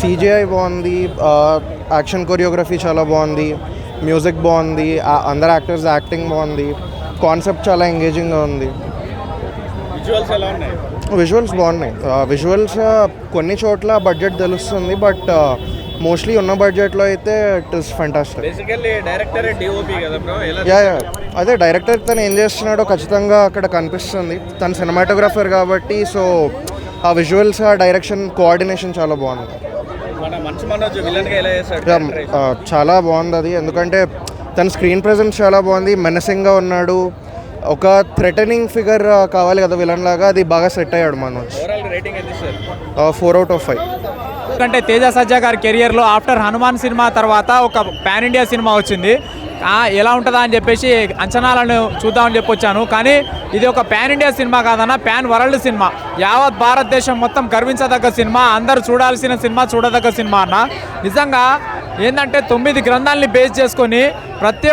CJI బాగుంది, action choreography చాలా బాగుంది, మ్యూజిక్ బాగుంది, అందరు యాక్టర్స్ యాక్టింగ్ బాగుంది, కాన్సెప్ట్ చాలా ఎంగేజింగ్గా ఉంది. విజువల్స్ బాగున్నాయి. విజువల్స్ కొన్ని చోట్ల బడ్జెట్ తెలుస్తుంది, బట్ మోస్ట్లీ ఉన్న బడ్జెట్లో అయితే ఇట్ ఇస్ ఫెంటాస్టిక్. అదే డైరెక్టర్ తను ఏం చేస్తున్నాడో ఖచ్చితంగా అక్కడ కనిపిస్తుంది. తను సినిమాటోగ్రాఫర్ కాబట్టి సో ఆ విజువల్స్, ఆ డైరెక్షన్, కోఆర్డినేషన్ చాలా బాగుంది. చాలా బాగుంది అది, ఎందుకంటే తన స్క్రీన్ ప్రెజెన్స్ చాలా బాగుంది, మెనసింగ్గా ఉన్నాడు, ఒక థ్రెటనింగ్ ఫిగర్ కావాలి కదా విలన్ లాగా, అది బాగా సెట్ అయ్యాడు మనోజ్. 4/5. ఎందుకంటే తేజ సజ్జా గారి కెరియర్లో ఆఫ్టర్ హనుమాన్ సినిమా తర్వాత ఒక పాన్ ఇండియా సినిమా వచ్చింది. ఎలా ఉంటుందా అని చెప్పేసి అంచనాలను చూద్దామని చెప్పొచ్చాను. కానీ ఇది ఒక పాన్ ఇండియా సినిమా కాదన్న, పాన్ వరల్డ్ సినిమా. యావత్ భారతదేశం మొత్తం గర్వించదగ్గ సినిమా, అందరూ చూడాల్సిన సినిమా, చూడదగ్గ సినిమా అన్న. నిజంగా ఏంటంటే 9 గ్రంథాలని బేస్ చేసుకొని ప్రతి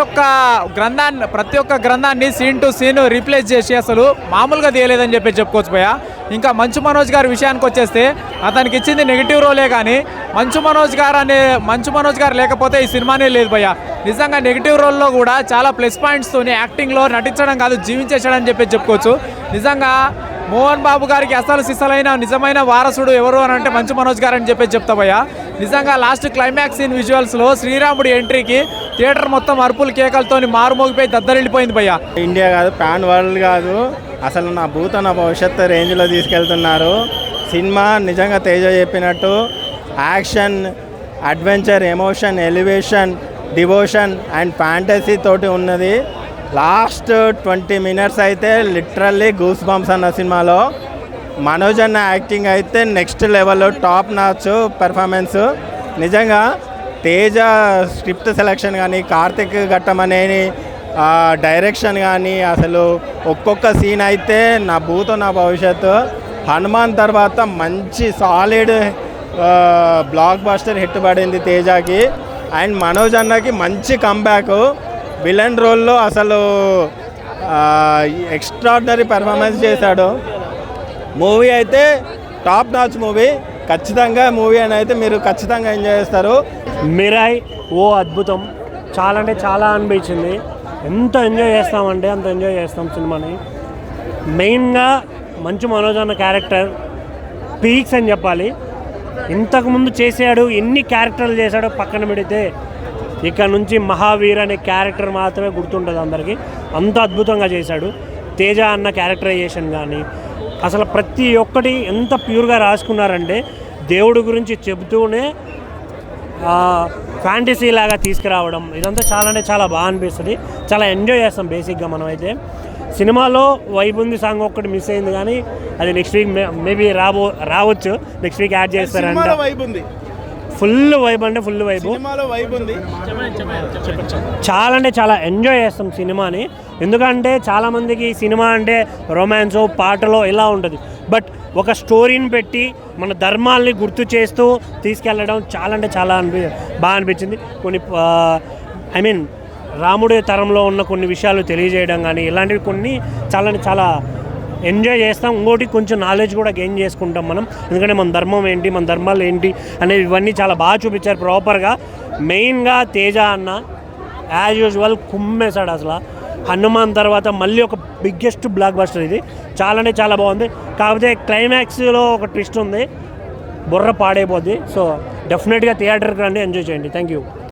ఒక్క గ్రంథాన్ని సీన్ టు సీన్ రీప్లేస్ చేసి అసలు మామూలుగా తీయలేదని చెప్పి చెప్పుకోవచ్చు భయ్యా. ఇంకా మంచు మనోజ్ గారి విషయానికి వచ్చేస్తే అతనికి ఇచ్చింది నెగిటివ్ రోలే, కానీ మంచు మనోజ్ గారు లేకపోతే ఈ సినిమానే లేదు భయ్యా. నిజంగా నెగిటివ్ రోల్లో కూడా చాలా ప్లస్ పాయింట్స్తోని యాక్టింగ్లో నటించడం కాదు, జీవించేసాడని చెప్పి చెప్పుకోవచ్చు. నిజంగా మోహన్ బాబు గారికి అసలు సిసలైన నిజమైన వారసుడు ఎవరు అని అంటే మంచు మనోజ్ గారు అని చెప్పి చెప్తా భయ్యా. నిజంగా లాస్ట్ క్లైమాక్స్ సీన్ విజువల్స్లో శ్రీరాముడి ఎంట్రీకి థియేటర్ మొత్తం అరుపులు కేకలతో మారుమోగిపోయి దద్దరిల్లిపోయింది భయ్యా. ఇండియా కాదు, పాన్ వరల్డ్ కాదు, అసలు నా భూత నా భవిష్యత్తు రేంజ్లో తీసుకెళ్తున్నారు. సినిమా నిజంగా తేజ చెప్పినట్టు action, adventure, emotion, elevation, devotion and fantasy తోటి ఉన్నది. లాస్ట్ 20 minutes అయితే లిటరల్లీ గూస్ బంప్స్ అన్న సినిమాలో. మనోజ్ అన్న యాక్టింగ్ అయితే next level, top notch performance. నిజంగా తేజ స్క్రిప్ట్ సెలెక్షన్ కానీ, కార్తిక్ ఘట్టమనేని డైరెక్షన్ కానీ, అసలు ఒక్కొక్క సీన్ అయితే నా భూతో నా భవిష్యత్తు. హనుమాన్ తర్వాత మంచి సాలిడ్ బ్లాక్ బస్టర్ హిట్ పడింది తేజకి. అండ్ మనోజ్ అన్నకి మంచి కంబ్యాక్, విలన్ రోల్లో అసలు ఎక్స్ట్రాడినరీ పెర్ఫార్మెన్స్ చేశాడు. మూవీ అయితే టాప్ నాచ్ మూవీ. ఖచ్చితంగా మూవీ అని అయితే మీరు ఖచ్చితంగా ఎంజాయ్ చేస్తారు. మిరాయ్ ఓ అద్భుతం, చాలా అంటే చాలా అనిపించింది. ఎంత ఎంజాయ్ చేస్తామంటే అంత ఎంజాయ్ చేస్తాం సినిమాని. మెయిన్గా మంచు మనోజ్ అన్న క్యారెక్టర్ పీక్స్ అని చెప్పాలి. ఇంతకుముందు చేశాడు, ఎన్ని క్యారెక్టర్లు చేశాడో పక్కన పెడితే ఇక్కడ నుంచి మహావీర్ అనే క్యారెక్టర్ మాత్రమే గుర్తుంటుంది అందరికీ. అంత అద్భుతంగా చేశాడు. తేజ అన్న క్యారెక్టరైజేషన్ కానీ అసలు ప్రతి ఒక్కటి ఎంత ప్యూర్గా రాసుకున్నారంటే దేవుడి గురించి చెబుతూనే ఫ్యాంటసీ లాగా తీసుకురావడం, ఇదంతా చాలా అంటే చాలా బాగా అనిపిస్తుంది. చాలా ఎంజాయ్ చేస్తాం బేసిక్గా మనం అయితే. సినిమాలో వైబ్ ఉంది, సాంగ్ ఒక్కటి మిస్ అయింది, కానీ అది నెక్స్ట్ వీక్ మేబీ రావచ్చు. నెక్స్ట్ వీక్ యాడ్ చేస్తారంట. ఫుల్ వైబ్ అంటే ఫుల్ వైబ్, చాలా అంటే చాలా ఎంజాయ్ చేస్తాం సినిమాని. ఎందుకంటే చాలామందికి సినిమా అంటే రొమాన్సో, పాటలో ఇలా ఉంటుంది. బట్ ఒక స్టోరీని పెట్టి మన ధర్మాల్ని గుర్తు చేస్తూ తీసుకెళ్ళడం చాలా అంటే చాలా బాగా అనిపించింది. కొన్ని రాముడి తరంలో ఉన్న కొన్ని విషయాలు తెలియజేయడం కానీ ఇలాంటివి కొన్ని చాలా అంటే చాలా ఎంజాయ్ చేస్తాం. ఇంకోటి కొంచెం నాలెడ్జ్ కూడా గెయిన్ చేసుకుంటాం మనం. ఎందుకంటే మన ధర్మం ఏంటి, మన ధర్మాలు ఏంటి అనేవి ఇవన్నీ చాలా బాగా చూపించారు ప్రాపర్గా. మెయిన్గా తేజ అన్న యాజ్ యూజువల్ కుమ్మేశాడు అసలు. హనుమాన్ తర్వాత మళ్ళీ ఒక బిగ్గెస్ట్ బ్లాక్ బస్టర్ ఇది. చాలా అంటే చాలా బాగుంది. కాకపోతే క్లైమాక్స్లో ఒక ట్విస్ట్ ఉంది, బుర్ర పాడైపోద్ది. సో డెఫినెట్గా థియేటర్కి రండి, ఎంజాయ్ చేయండి. Thank you.